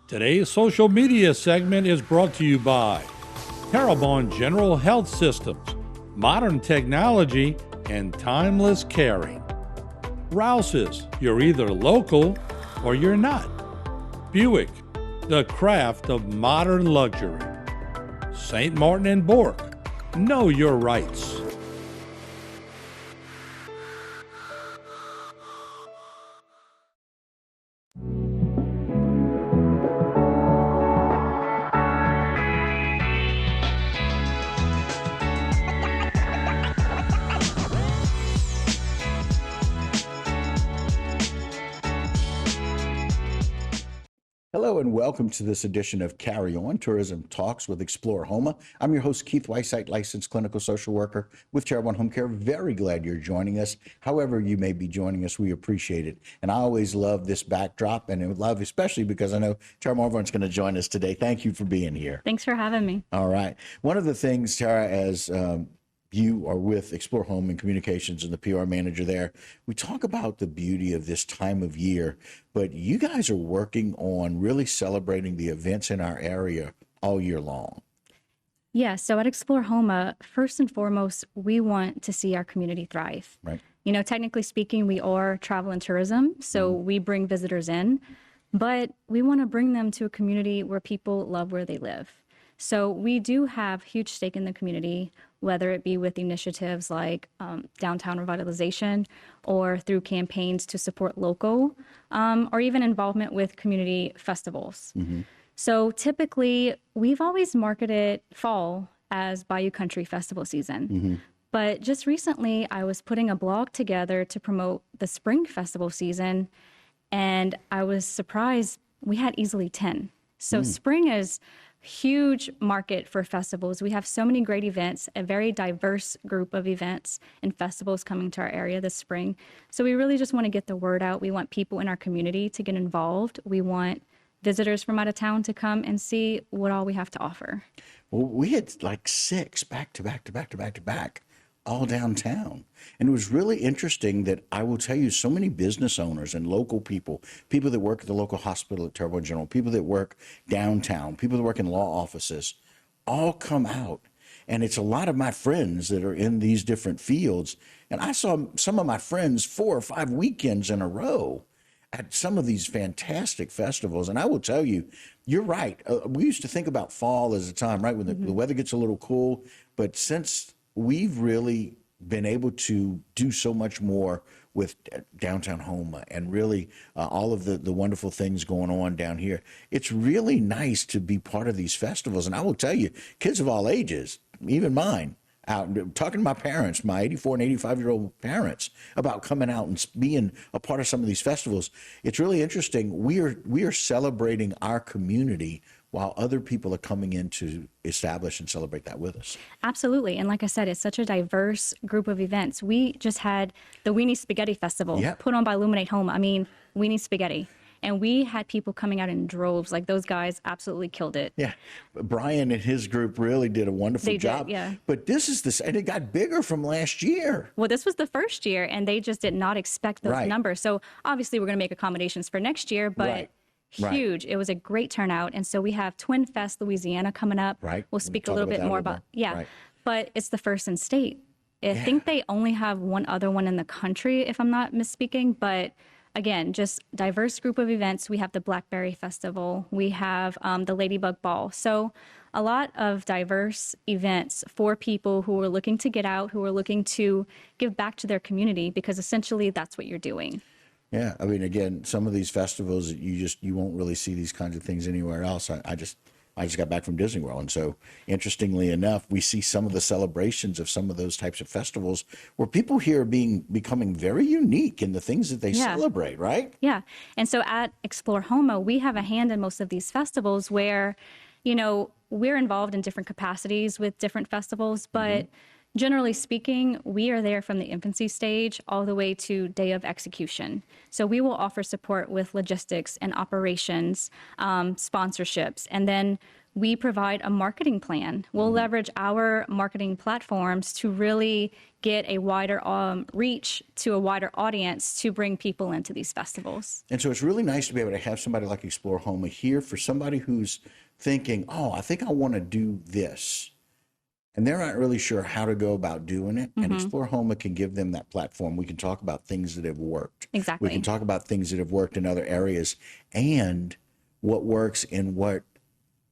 Today's social media segment is brought to you by Terrebonne General Health Systems, modern technology, and timeless caring. Rouse's, you're either local or you're not. Buick, the craft of modern luxury. St. Martin and Bork, know your rights. Hello and welcome to this edition of Carry On Tourism Talks with Explore Houma. I'm your host, Keith Weissite, licensed clinical social worker with Terrebonne Home Care. Very glad you're joining us. However you may be joining us, we appreciate it. And I always love this backdrop, and I love especially because I know Tara Marvorn's going to join us today. Thank you for being here. Thanks for having me. All right. One of the things, Tara, as you are with Explore Home and Communications and the PR manager there, we talk about the beauty of this time of year, but you guys are working on really celebrating the events in our area all year long. Yeah, so at Explore Houma, first and foremost, we want to see our community thrive. Right. You know, technically speaking, we are travel and tourism, so we bring visitors in, but we want to bring them to a community where people love where they live. So we do have huge stake in the community, whether it be with initiatives like downtown revitalization or through campaigns to support local, or even involvement with community festivals. So typically, we've always marketed fall as Bayou Country Festival season. But just recently, I was putting a blog together to promote the spring festival season, and I was surprised we had easily 10. So spring is huge market for festivals. We have so many great events, a very diverse group of events and festivals coming to our area this spring. So we really just want to get the word out. We want people in our community to get involved. We want visitors from out of town to come and see what all we have to offer. Well, we had like 6 back to back, all downtown. And it was really interesting that I will tell you so many business owners and local people, people that work at the local hospital at Terrebonne General, people that work downtown, people that work in law offices, all come out. And it's a lot of my friends that are in these different fields. And I saw some of my friends 4 or 5 weekends in a row at some of these fantastic festivals. And I will tell you, you're right. We used to think about fall as a time, right, when the weather gets a little cool. But since we've really been able to do so much more with downtown Houma and really all of the wonderful things going on down here, it's really nice to be part of these festivals. And I will tell you, kids of all ages, even mine, out talking to my parents, my 84 and 85-year-old parents, about coming out and being a part of some of these festivals. It's really interesting. We are celebrating our community while other people are coming in to establish and celebrate that with us. Absolutely. And like I said, it's such a diverse group of events. We just had the Weenie Spaghetti Festival put on by Illuminate Home. I mean, Weenie Spaghetti. And we had people coming out in droves. Like, those guys absolutely killed it. Yeah. Brian and his group really did a wonderful job. Yeah. But this is this, and it got bigger from last year. Well, this was the first year, and they just did not expect those numbers. So obviously, we're going to make accommodations for next year, but huge. It was a great turnout. And so we have Twin Fest, Louisiana coming up. We'll speak a little bit more about, but it's the first in state. I think they only have one other one in the country, if I'm not misspeaking, but again, just diverse group of events. We have the Blackberry Festival. We have the Ladybug Ball. So a lot of diverse events for people who are looking to get out, who are looking to give back to their community, because essentially that's what you're doing. Yeah, I mean, again, some of these festivals, you won't really see these kinds of things anywhere else. I just got back from Disney World, and so interestingly enough, we see some of the celebrations of some of those types of festivals where people here are becoming very unique in the things that they celebrate, right? Yeah, and so at Explore Houma, we have a hand in most of these festivals where, you know, we're involved in different capacities with different festivals, but generally speaking, we are there from the infancy stage all the way to day of execution. So we will offer support with logistics and operations, sponsorships, and then we provide a marketing plan. We'll leverage our marketing platforms to really get a wider reach to a wider audience to bring people into these festivals. And so it's really nice to be able to have somebody like Explore Houma here for somebody who's thinking, oh, I think I want to do this. And they're not really sure how to go about doing it. And Explore Houma can give them that platform. We can talk about things that have worked. Exactly. We can talk about things that have worked in other areas and what works in what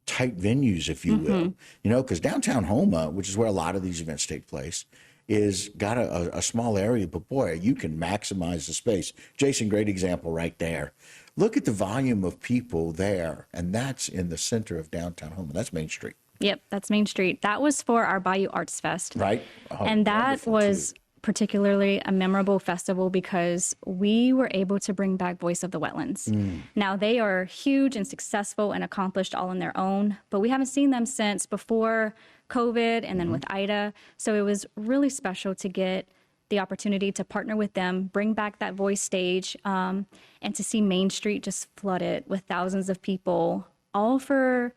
tight venues, if you will. You know, because downtown Houma, which is where a lot of these events take place, is got a small area, but boy, you can maximize the space. Jason, great example right there. Look at the volume of people there, and that's in the center of downtown Houma. That's Main Street. Yep, that's Main Street. That was for our Bayou Arts Fest. Right. Oh, and that wonderful, was too. particularly a memorable festival because we were able to bring back Voice of the Wetlands. Now, they are huge and successful and accomplished all on their own, but we haven't seen them since before COVID and then with Ida. So it was really special to get the opportunity to partner with them, bring back that voice stage, and to see Main Street just flooded with thousands of people, all for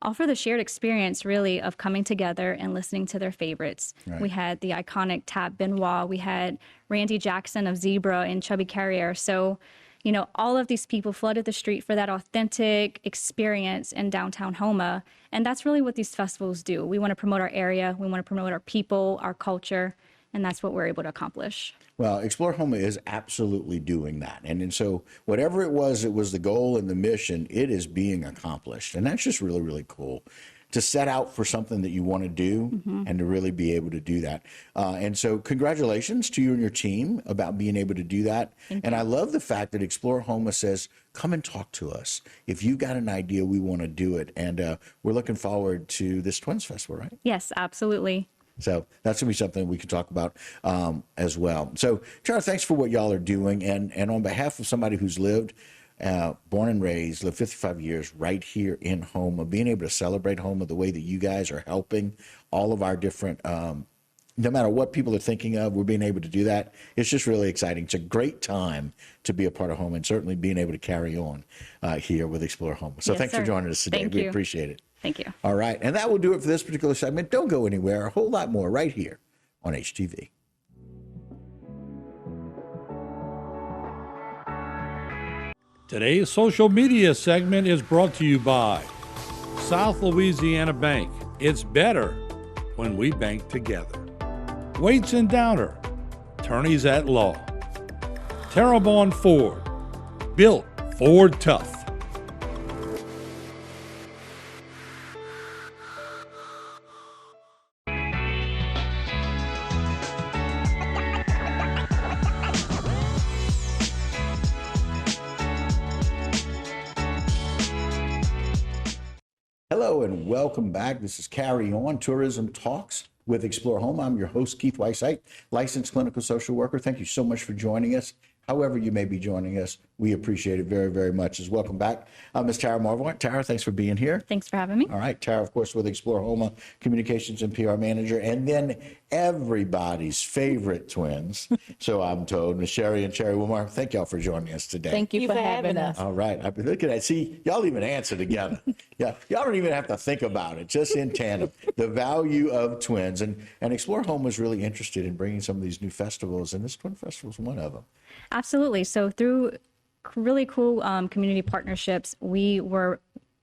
the shared experience, really, of coming together and listening to their favorites. Right. We had the iconic Tap Benoit. We had Randy Jackson of Zebra and Chubby Carrier. So, you know, all of these people flooded the street for that authentic experience in downtown Houma. And that's really what these festivals do. We want to promote our area. We want to promote our people, our culture. And that's what we're able to accomplish. Well, Explore Houma is absolutely doing that. And so whatever it was the goal and the mission, it is being accomplished. And that's just really, really cool to set out for something that you want to do and to really be able to do that. And so congratulations to you and your team about being able to do that. And I love the fact that Explore Houma says, come and talk to us. If you've got an idea, we want to do it. And we're looking forward to this Twins Festival, right? Yes, absolutely. So that's going to be something we can talk about as well. So, Tara, thanks for what y'all are doing. And on behalf of somebody who's lived, born and raised, lived 55 years right here in Houma, being able to celebrate Houma the way that you guys are helping all of our different, no matter what people are thinking of, we're being able to do that. It's just really exciting. It's a great time to be a part of Houma and certainly being able to carry on here with Explore Houma. So Yes, thanks for sir. joining us today. Thank We you. appreciate it. Thank you. All right. And that will do it for this particular segment. Don't go anywhere. A whole lot more right here on HTV. Today's social media segment is brought to you by South Louisiana Bank. It's better when we bank together. Waits and Downer, attorneys at law. Terrebonne Ford, built Ford tough. Hello and welcome back. This is Carry On Tourism Talks with Explore Houma. I'm your host, Keith Whiteside, licensed clinical social worker. Thank you so much for joining us. However you may be joining us, we appreciate it very, very much. Welcome back. Ms. Tara Marvel. Tara, thanks for being here. Thanks for having me. All right. Tara, of course, with Explore Houma, Communications and PR Manager, and then everybody's favorite twins, so I'm told, Ms. Sherry and Cherry Wilmar. Thank y'all for joining us today. Thank you for having us. All right. Look at that. See, y'all even answer together. Yeah. Y'all don't even have to think about it. Just in tandem. The value of twins. And Explore Houma is really interested in bringing some of these new festivals, and this Twin Festival is one of them. Absolutely. So through really cool community partnerships, we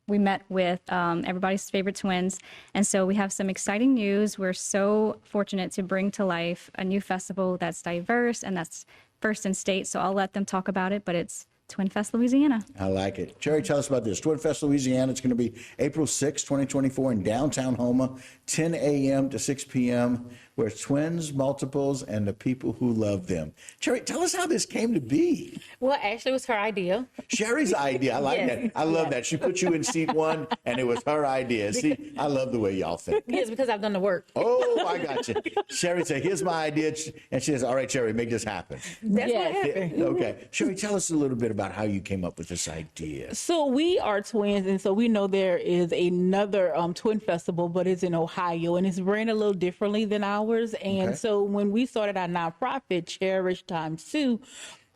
met with everybody's favorite twins. And so we have some exciting news. We're so fortunate to bring to life a new festival that's diverse and that's first in state. So I'll let them talk about it, but it's Twin Fest Louisiana. I like it. Cherry, tell us about this. Twin Fest Louisiana. It's going to be April 6, 2024 in downtown Houma, 10 a.m. to 6 p.m., where it's twins, multiples, and the people who love them. Cherry, tell us how this came to be. Well, actually, it was her idea. Sherry's idea. I like Yes. that. I love that. She put you in seat one, and it was her idea. See, I love the way y'all think. Yes, because I've done the work. Oh, I got you. Sherry said, here's my idea. And she says, all right, Sherry, make this happen. That's Yes. what happened. Okay. Sherry, tell us a little bit about how you came up with this idea. So we are twins, and so we know there is another twin festival, but it's in Ohio, and it's ran a little differently than ours. And Okay. so when we started our nonprofit, Cherish Times 2,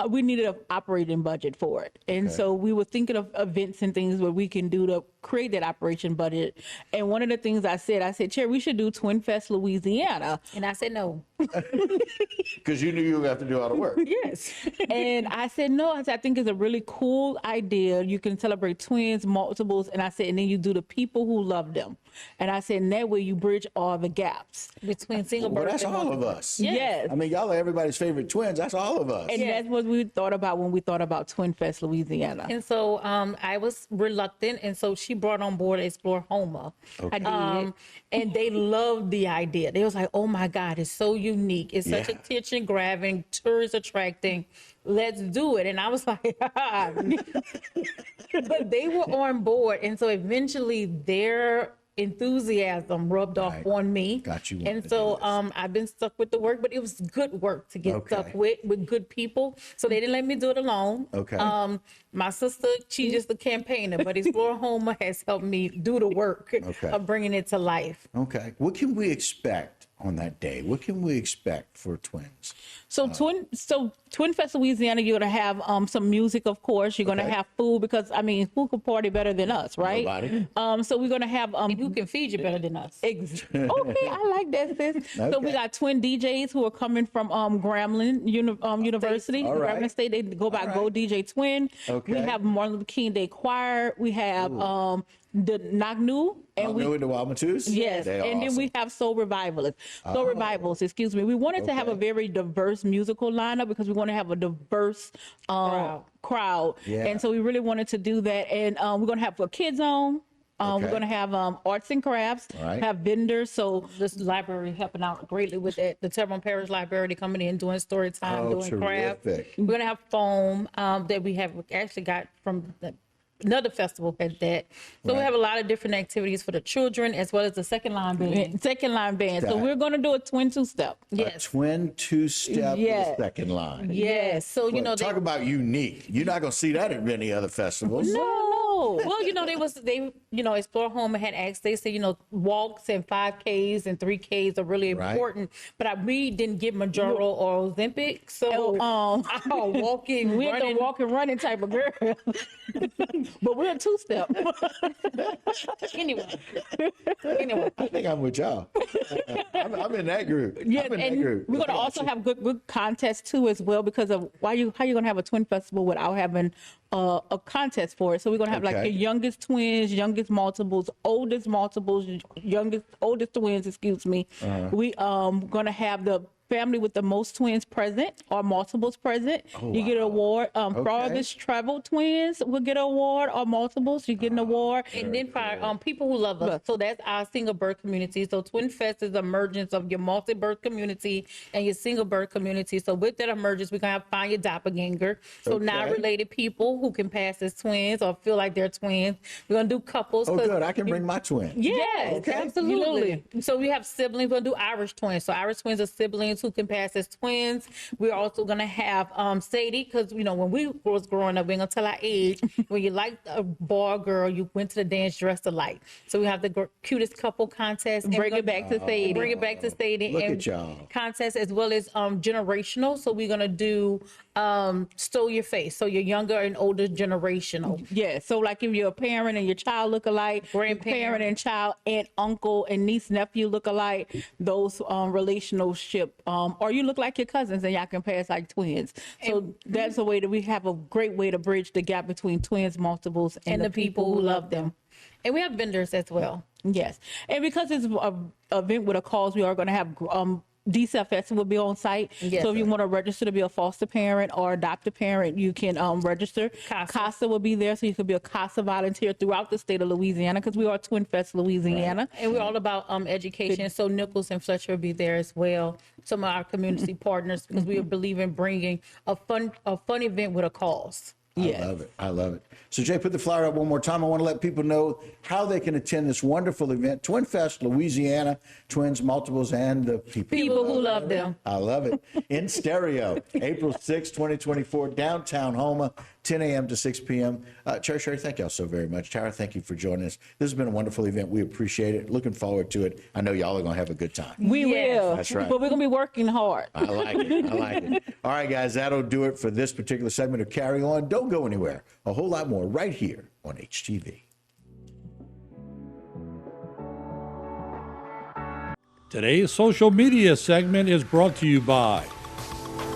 we needed an operating budget for it. And so we were thinking of events and things where we can do to create that operation budget. And one of the things I said, Cherry, we should do Twin Fest Louisiana. And I said no. Because you knew you were going to have to do all the work. Yes. And I said, no, I think it's a really cool idea. You can celebrate twins, multiples. And I said, and then you do the people who love them. And I said, and that way you bridge all the gaps. Between single Well, births that's and all of multiple. us. Yes. I mean, y'all are everybody's favorite twins. That's all of us. And that's what we thought about when we thought about Twin Fest Louisiana. And so I was reluctant, and so she brought on board Explore Houma. I did. And they loved the idea. They was like, oh my God, it's so unique. It's such Yeah. attention grabbing, tourist attracting. Let's do it. And I was like, but they were on board. And so eventually their enthusiasm rubbed off Right. on me. Got you wanting And to so do this. I've been stuck with the work, but it was good work to get Okay. stuck with good people. So they didn't let me do it alone. Okay. My sister, she's just a campaigner, but Explore Houma has helped me do the work Okay. of bringing it to life. Okay. What can we expect on that day? What can we expect for twins? So Twin Fest Louisiana, you're gonna have some music, of course. You're gonna Okay. have food because I mean, who could party better than us, right? Nobody. So we're gonna have And who can feed you better than us? okay, I like that, sis. So we Okay. got twin DJs who are coming from Grambling University, All right. Grambling State. They go by All right. Go DJ Twin. Okay. We have Martin Luther King Day Choir. We have the Nagnu, and I'll we go into Wamatus? yes, They are and then awesome. we have Soul Revivalists. Soul Revivals, excuse me. We wanted to have a Okay. very diverse musical lineup because we want to have a diverse crowd. Yeah. And so we really wanted to do that. And we're going to have a kids zone. Okay. We're going to have arts and crafts, All right. have vendors. So This library helping out greatly with it. The Terrebonne Parish Library coming in, doing story time, Oh, doing craft. terrific. We're gonna have foam that we have actually got from another festival at that. So we Right. have a lot of different activities for the children as well as the second line band. second line band. So That- we're going to do a twin two-step. A Yes. twin two-step with Yes. a second line. Yes. So you Well, know talk about unique. You're not going to see that at many other festivals. No. well, Explore Home had asked, they said, walks and 5Ks and 3Ks are really Right. important. But we didn't get Majoro or Ozempic. So our walking, We're running, the walk and running type of girl. But we're a two-step. anyway. I think I'm with y'all. I'm in that group. Yes, I'm in and that group. we're going to also have good contests too as well because of how you going to have a twin festival without having a contest for it. So we're going to have like Okay. your youngest twins, youngest multiples, oldest oldest twins, excuse me. Uh-huh. We going to have the family with the most twins present or multiples present. You get an award. Farthest travel twins will get an award or multiples. You get an award. And then for people who love us, so that's our single birth community. So Twin Fest is the emergence of your multi-birth community and your single birth community. So with that emergence, we're going to find your doppelganger. So Okay. non-related people who can pass as twins or feel like they're twins. We're going to do couples. Oh, 'cause- good. I can bring my twin. Yes, Okay. absolutely. So we have siblings. We're going to do Irish twins. So Irish twins are siblings who can pass as twins. We're also going to have Sadie, because, when we was growing up, we ain't going to tell our age. When you liked a boy or girl, you went to the dance dressed alike. So we have the cutest couple contest. and Bring we're it back to Sadie. Bring it back to Sadie. Look and at y'all. Contest as well as generational. So we're going to do Stole Your Face. So your younger and older generational. Yeah, so like if you're a parent and your child look alike, Grandparent. parent and child, aunt, uncle, and niece, nephew look alike, those relationship, or you look like your cousins and y'all can pass like twins. So that's a way that we have a great way to bridge the gap between twins, multiples, and the people who love them. And we have vendors as well. Yes, and because it's an event with a cause, we are going to have DCF Festival will be on site. Yes. So if you want to register to be a foster parent or adopt a parent, you can register. CASA will be there, so you can be a CASA volunteer throughout the state of Louisiana because we are Twin Fest Louisiana. And we're all about education. So Nichols and Fletcher will be there as well. Some of our community partners, because we believe in bringing a fun event with a cause. Yes. I love it. I love it. So, Jay, put the flyer up one more time. I want to let people know how they can attend this wonderful event, Twin Fest, Louisiana, twins, multiples, and the people. People who love them. I love it. In stereo, April 6, 2024, downtown Houma, 10 a.m. to 6 p.m. Sherry, thank y'all so very much. Tara, thank you for joining us. This has been a wonderful event. We appreciate it. Looking forward to it. I know y'all are going to have a good time. We will. That's right. But we're going to be working hard. I like it. I like it. All right, guys, that'll do it for this particular segment of Carry On. Don't go anywhere. A whole lot more right here on HTV. Today's social media segment is brought to you by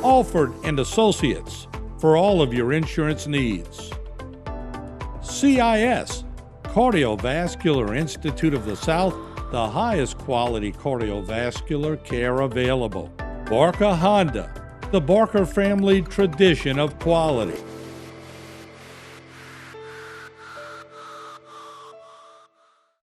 Alford and Associates for all of your insurance needs. CIS, Cardiovascular Institute of the South, the highest quality cardiovascular care available. Barker Honda, the Barker family tradition of quality.